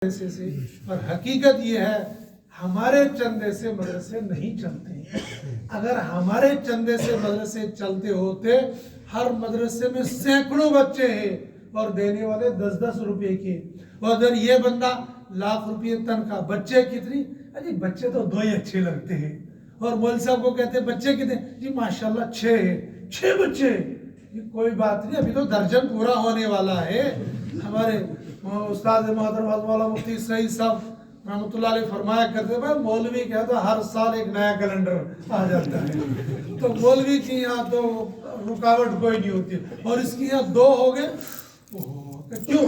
سے اور حقیقت یہ ہے ہمارے چندے سے مدرسے نہیں چلتے. اگر ہمارے چندے سے مدرسے چلتے ہوتے ہر مدرسے میں سینکڑوں بچے ہیں اور دینے والے 10-10 روپے کے. اور اگر یہ بندہ لاکھ روپے تنخواہ, بچے کتنی؟ جی بچے تو 2 ہی اچھے لگتے ہیں. اور مولوی صاحب کو کہتے ہیں بچے کتنے؟ جی ماشاءاللہ 6 ہیں. 6 بچے. کوئی بات نہیں, ابھی تو درجن پورا ہونے والا ہے. ہمارے استاد محترم مولانا مفتی سعید صاحب رحمۃ اللہ علیہ فرمایا کرتے ہیں, مولوی کہتا ہر سال ایک نیا کیلنڈر آ جاتا ہے. تو مولوی کی یہاں تو رکاوٹ کوئی نہیں ہوتی, اور اس کی یہاں 2 ہو گئے. کیوں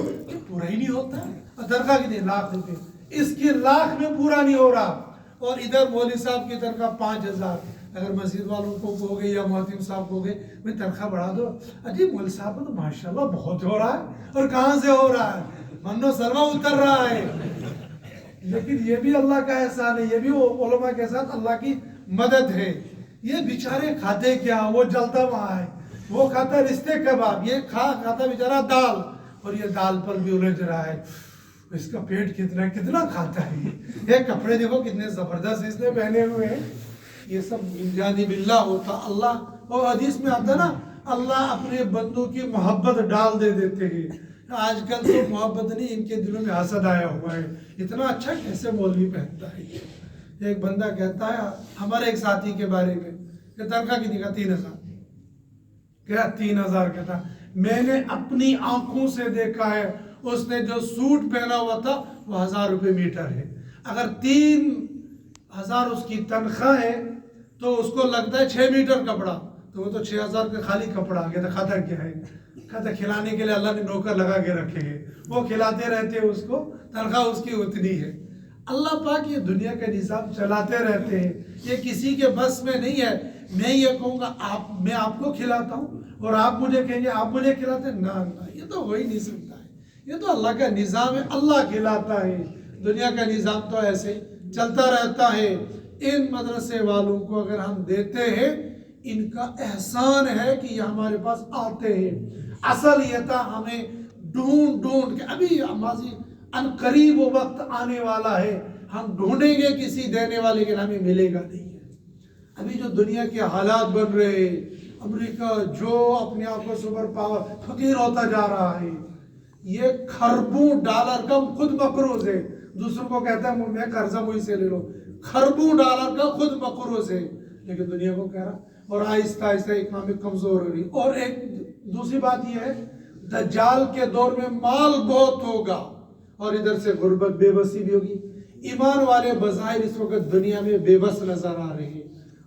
پورا ہی نہیں ہوتا. تنخواہ کتنی؟ لاکھ روپے. اس کی لاکھ میں پورا نہیں ہو رہا, اور ادھر مولوی صاحب کی تنخواہ 5000. اگر مسجد والوں کو کہو گے یا محتم صاحب کو گے میں تنخواہ بڑھا دو, اجی مولوی صاحب کو تو ماشاءاللہ بہت ہو رہا ہے. اور کہاں سے ہو رہا ہے؟ منو سلوا اتر رہا ہے. لیکن یہ بھی اللہ کا احسان ہے, یہ بھی علماء کے ساتھ اللہ کی مدد ہے. یہ بیچارے کھاتے کیا, وہ جلتا وہاں ہے, وہ کھاتا رشتے کباب, یہ کھاتا بیچارہ دال, اور یہ دال پر بھی الجھ رہا ہے. اس کا پیٹ کتنا کھاتا ہے. یہ کپڑے دیکھو کتنے زبردست اس نے پہنے ہوئے ہیں. یہ سب جانب اللہ ہوتا اللہ. اور حدیث میں آتا نا اللہ اپنے بندوں کی محبت ڈال دیتے ہیں. آج کل تو محبت نہیں, ان کے دلوں میں حسد آیا ہوا ہے. اتنا اچھا کیسے مولوی پہنتا ہے. ایک بندہ کہتا ہے ہمارے ایک ساتھی کے بارے میں کہ تنخواہ کتنی کا؟ 3000. کیا 3000 کا تھا؟ میں نے اپنی آنکھوں سے دیکھا ہے اس نے جو سوٹ پہنا ہوا تھا وہ 1000 روپے میٹر ہے. اگر 3000 اس کی تنخواہ ہے تو اس کو لگتا ہے 6 میٹر کپڑا, تو وہ تو 6000 کا خالی کپڑا آ گیا. کھاتا کیا ہے؟ کھاتا کھلانے کے لیے اللہ نے نوکر لگا کے رکھے ہیں, وہ کھلاتے رہتے ہیں اس کو, تنخواہ اس کی اتنی ہے. اللہ پاک یہ دنیا کا نظام چلاتے رہتے ہیں, یہ کسی کے بس میں نہیں ہے. میں یہ کہوں گا میں آپ کو کھلاتا ہوں اور آپ مجھے کہیں گے آپ مجھے کھلاتے ہیں, نہ یہ تو ہو ہی نہیں سکتا ہے. یہ تو اللہ کا نظام ہے, اللہ کھلاتا ہے. دنیا کا نظام تو ایسے چلتا رہتا ہے. ان مدرسے والوں کو اگر ہم دیتے ہیں, ان کا احسان ہے کہ یہ ہمارے پاس آتے ہیں. اصل یہ تھا ہمیں ڈھونڈ کے, ابھی ماضی ان قریب وہ وقت آنے والا ہے ہم ڈھونڈیں گے کسی دینے والے کے, ہمیں ملے گا نہیں ہے. ابھی جو دنیا کے حالات بن رہے, امریکہ جو اپنے آپ کو سپر پاور فقیر ہوتا جا رہا ہے, یہ خربوں ڈالر کا خود مقروض ہے. دوسروں کو کہتا ہے میں قرضہ مجھ سے لے لو, خربوں ڈالر کا خود مقروض ہے. لیکن دنیا کو کہہ رہا, اور آہستہ آہستہ اکنامی کمزور ہو رہی. اور ایک دوسری بات یہ ہے دجال کے دور میں مال بہت ہوگا اور ادھر سے غربت بے بسی بھی ہوگی. ایمان والے بظاہر اس وقت دنیا میں بے بس نظر آ رہے ہیں,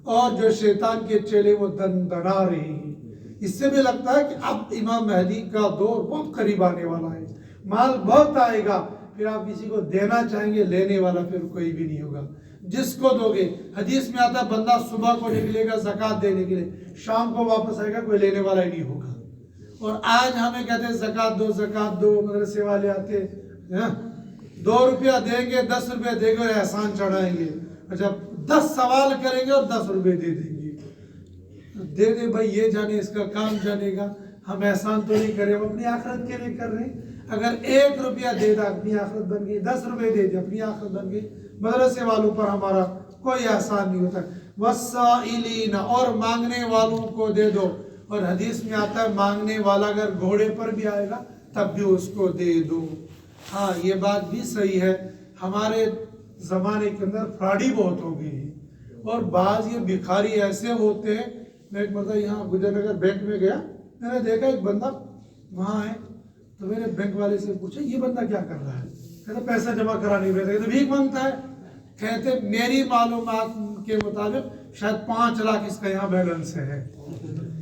اور جو شیطان کے چیلے وہ دندڑا رہے ہیں. اس سے بھی لگتا ہے کہ اب امام مہدی کا دور بہت قریب آنے والا ہے. مال بہت آئے گا, پھر آپ کسی کو دینا چاہیں گے, لینے والا پھر کوئی بھی نہیں ہوگا. جس کو دو گے, حدیث میں آتا بندہ صبح کو نکلے گا زکوٰۃ دینے کے لیے, شام کو واپس آئے گا, کوئی لینے والا ہی نہیں ہوگا. اور آج ہمیں کہتے ہیں زکوٰۃ دو, مدرسے والے آتے 2 روپیہ دیں گے, 10 روپیہ دیں گے اور احسان چڑھائیں گے. اچھا 10 سوال کریں گے اور 10 روپے دے دیں گے. دے دے بھائی, یہ جانے اس کا کام جانے گا. ہم احسان تو نہیں کریں, ہم اپنی آخرت کے لیے کر رہے ہیں. اگر 1 روپیہ دے دا اپنی آخرت بن گئی, 10 روپے دے دے اپنی آخرت بن گئی. مدرسے والوں پر ہمارا کوئی احسان نہیں ہوتا. وَالسَّائِلِينَ, اور مانگنے والوں کو دے دو. اور حدیث میں آتا ہے مانگنے والا اگر گھوڑے پر بھی آئے گا تب بھی اس کو دے دو. ہاں یہ بات بھی صحیح ہے, ہمارے زمانے کے اندر فراڈی بہت ہو گئی ہے, اور بعض یہ بھکاری ایسے ہوتے ہیں. میں ایک مرتبہ یہاں گجر نگر بینک میں گیا, میں نے دیکھا ایک بندہ وہاں ہے, تو میں نے بینک والے سے پوچھا یہ بندہ کیا کر رہا ہے؟ کہتا پیسہ جمع کرانے میں, کہتے بھیک مانگتا ہے. کہتے میری معلومات کے مطابق شاید 5 لاکھ اس کا یہاں بیلنس ہے,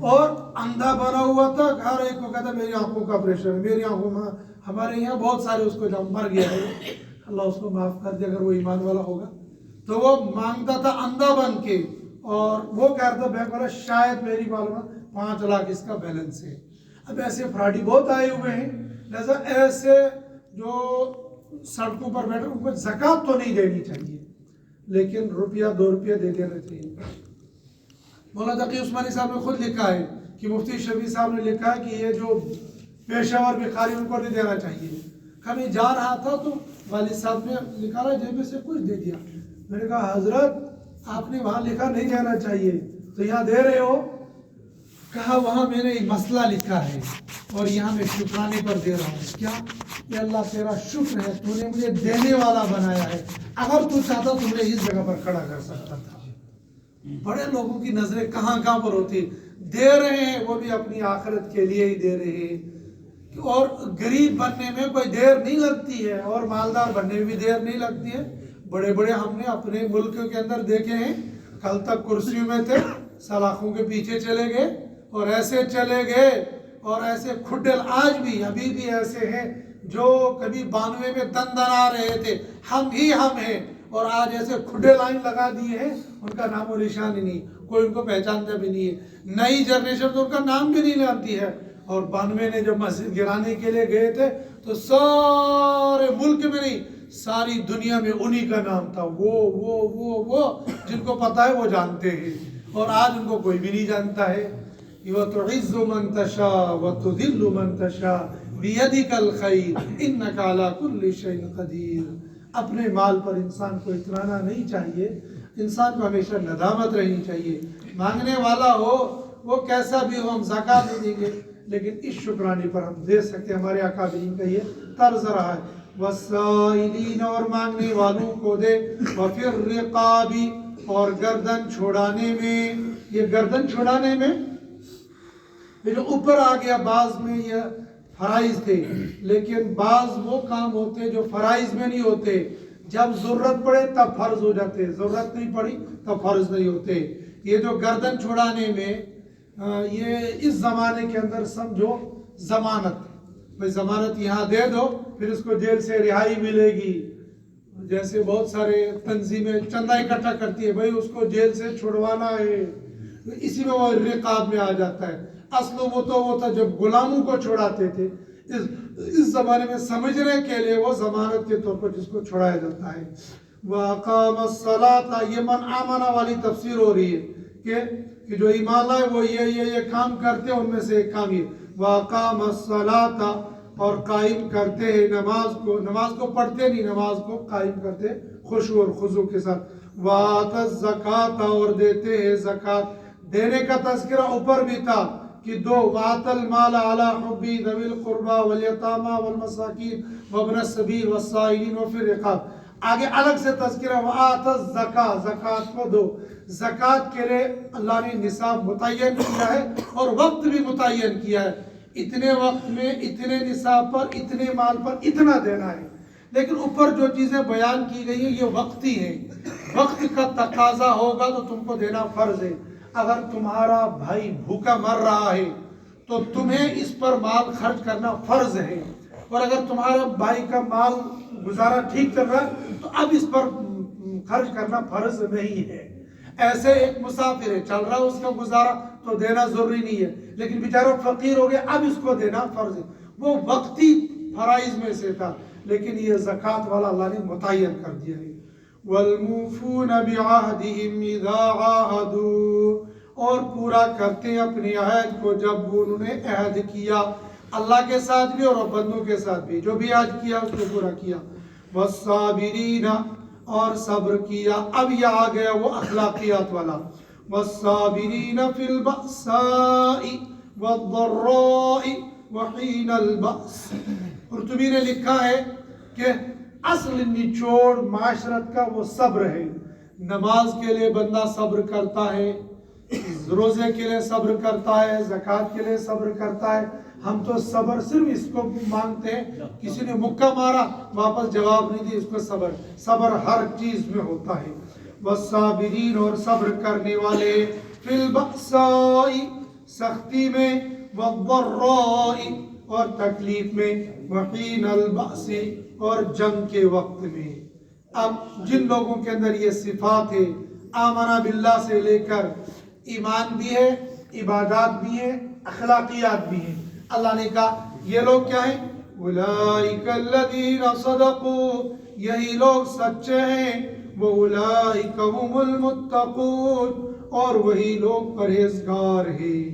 اور اندھا بنا ہوا تھا. ہر ایک کو کہتا میری آنکھوں کا پریشر ہے, میری آنکھوں میں. ہمارے یہاں بہت سارے اس کو جب مر گیا ہے, اللہ اس کو معاف کر دے اگر وہ ایمان والا ہوگا. تو وہ مانگتا تھا اندھا بن کے, اور وہ کہہ رہا تھا بینک والا شاید میری معلومات 5 لاکھ اس کا بیلنس ہے. اب ایسے فراڈی بہت آئے ہوئے ہیں, لہذا ایسے جو سڑکوں پر بیٹھے ان کو زکوٰۃ تو نہیں دینی چاہیے, لیکن 1 روپیہ 2 روپیہ دے دینا چاہیے. مولانا تقی عثمانی صاحب نے خود لکھا ہے کہ مفتی شفیع صاحب نے لکھا ہے کہ یہ جو پیشہ ور بھکاری ان کو نہیں دینا چاہیے. کبھی جا رہا تھا تو والد صاحب نے نکالا جیب میں سے کچھ دے دیا. میں نے کہا حضرت آپ نے وہاں لکھا نہیں جانا چاہیے تو یہاں دے رہے ہو؟ کہا وہاں میں نے مسئلہ لکھا ہے اور یہاں میں شکرانے پر دے رہا ہوں. کیا کہ اللہ تیرا شکر ہے تو نے مجھے دینے والا بنایا ہے، اگر تو چاہتا تو مجھے اس جگہ پر کھڑا کر سکتا تھا. بڑے لوگوں کی نظریں کہاں کہاں پر ہوتی، دے رہے ہیں وہ بھی اپنی آخرت کے لیے ہی دے رہے ہیں. اور غریب بننے میں کوئی دیر نہیں لگتی ہے اور مالدار بننے میں بھی دیر نہیں لگتی ہے. بڑے بڑے ہم نے اپنے ملک کے اندر دیکھے ہیں، کل تک کرسیوں میں تھے، سلاخوں کے پیچھے چلے گئے اور ایسے چلے گئے اور ایسے کھڈل آج بھی ابھی بھی ایسے ہیں جو کبھی 92 میں دن دن آ رہے تھے ہم ہی ہم ہیں اور آج ایسے کھڈے لائن لگا دیے ہیں ان کا نام و نشان ہی نہیں، کوئی ان کو پہچانتا بھی نہیں ہے. نئی جنریشن تو ان کا نام بھی نہیں جانتی ہے. اور 92 نے جب مسجد گرانے کے لیے گئے تھے تو سارے ملک میں نہیں ساری دنیا میں انہی کا نام تھا، وہ جن کو پتا ہے وہ جانتے ہیں اور آج ان کو کوئی بھی نہیں جانتا ہے. وَتُعِزُّ مَن تَشَاءُ وَتُذِلُّ مَن تَشَاءُ بِيَدِكَ الْخَيْرُ إِنَّكَ عَلَى كُلِّ شَيْءٍ قَدِيرٌ. اپنے مال پر انسان کو اترانا نہیں چاہیے، انسان کو ہمیشہ ندامت رہنی چاہیے. مانگنے والا ہو وہ کیسا بھی ہو ہم زکوٰۃ نہیں دیں گے لیکن اس شکرانے پر ہم دے سکتے ہیں. ہمارے اکابرین کا یہ طرز رہا ہے. وَالسَّائِلِينَ اور مانگنے والوں کو دے. وَفِي الرِّقَابِ اور گردن چھوڑانے میں. یہ گردن چھوڑانے میں یہ جو اوپر آ گیا بعض میں یہ فرائض تھے لیکن بعض وہ کام ہوتے جو فرائض میں نہیں ہوتے، جب ضرورت پڑے تب فرض ہو جاتے، ضرورت نہیں پڑی تب فرض نہیں ہوتے. یہ جو گردن چھوڑانے میں یہ اس زمانے کے اندر سمجھو ضمانت، بھائی ضمانت یہاں دے دو پھر اس کو جیل سے رہائی ملے گی. جیسے بہت سارے تنظیمیں چندہ اکٹھا کرتی ہے، بھائی اس کو جیل سے چھڑوانا ہے، اسی میں وہ رقاب میں آ جاتا ہے. اصل وہ تھا جب غلاموں کو چھوڑاتے تھے. اس زمانے میں سمجھنے کے لیے وہ ضمانت کے طور پر جس کو چھوڑایا جاتا ہے. وَأَقَامَ الصَّلَاةَ یہ من آمنہ والی تفسیر ہو رہی ہے کہ جو ایمان لائے وہ یہ کام کرتے ہیں، ان میں سے ایک کام یہ وَأَقَامَ الصَّلَاةَ اور قائم کرتے ہیں نماز کو پڑھتے نہیں، نماز کو قائم کرتے خشوع اور خضوع کے ساتھ. وَآتَى الزَّكَاةَ اور دیتے ہیں زکوٰۃ. دینے کا تذکرہ اوپر بھی تھا کہ دو وَآتَى الْمَالَ عَلَى حُبِّهِ ذَوِي الْقُرْبَى وَالْيَتَامَى وَالْمَسَاكِينِ وَابْنَ السَّبِيلِ وَالسَّائِلِينَ وَفِي الرِّقَابِ. آگے الگ سے تذکرہ وَآتَى الزَّكَاةَ زکوٰۃ کو دو. زکوٰۃ کے لیے اللہ نے نصاب متعین کیا ہے اور وقت بھی متعین کیا ہے. اتنے وقت میں اتنے نصاب پر اتنے مال پر اتنا دینا ہے. لیکن اوپر جو چیزیں بیان کی گئی ہیں یہ وقتی ہیں. وقت کا تقاضا ہوگا تو تم کو دینا فرض ہے. اگر تمہارا بھائی بھوکا مر رہا ہے تو تمہیں اس پر مال خرچ کرنا فرض ہے، اور اگر تمہارا بھائی کا مال گزارا ٹھیک چل رہا ہے تو اب اس پر خرچ کرنا فرض نہیں ہے. ایسے ایک مسافر ہے چل رہا ہے اس کا گزارا تو دینا ضروری نہیں ہے، لیکن بیچارہ فقیر ہو گیا اب اس کو دینا فرض ہے. وہ وقتی فرائض میں سے تھا لیکن یہ زکوٰۃ والا اللہ نے متعین کر دیا ہے. وَالْمُوفُونَ بِعَهْدِهِمْ إِذَا عَاهَدُوا اور پورا کرتے اپنی عہد کو جب انہوں نے عہد کیا، اللہ کے ساتھ بھی اور بندوں کے ساتھ بھی، جو بھی عہد کیا اس کو پورا کیا. وَالصَّابِرِينَ اور صبر کیا. اب یہ آ گیا وہ اخلاقیات والا. وَالصَّابِرِينَ فِي الْبَأْسَاءِ وَالضَّرَّاءِ وَحِينَ الْبَأْسِ. قرطبی نے لکھا ہے کہ اصل نچوڑ معاشرت کا وہ صبر ہے. نماز کے لیے بندہ صبر کرتا ہے، روزے کے لیے صبر کرتا ہے، زکوٰۃ کے لیے صبر کرتا ہے. ہم تو صبر صرف اس کو مانگتے ہیں، کسی نے مکہ مارا واپس جواب نہیں دی، اس کو صبر ہر چیز میں ہوتا ہے. والصابرین اور صبر کرنے والے فی البأساء سختی میں، والضراء اور تکلیف میں، وحین البأس اور جنگ کے وقت میں. اب جن لوگوں کے اندر یہ صفات ہے، آمنہ باللہ سے لے کر ایمان بھی ہے، عبادات بھی ہے، اخلاقیات بھی ہیں، اللہ نے کہا یہ لوگ کیا ہیں؟ اولئک الذین صدقوا یہی لوگ سچے ہیں، واولئک هم المتقون اور وہی لوگ پرہیزگار ہیں.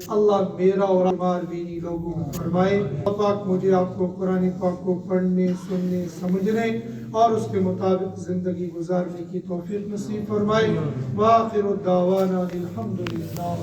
اللہ میرا اور ہمار دینی لوگوں کو فرمائے. اللہ پاک مجھے آپ کو قرآن پاک کو پڑھنے سننے سمجھنے اور اس کے مطابق زندگی گزارنے کی توفیق نصیب فرمائے. وآخر الدعوانا الحمدللہ.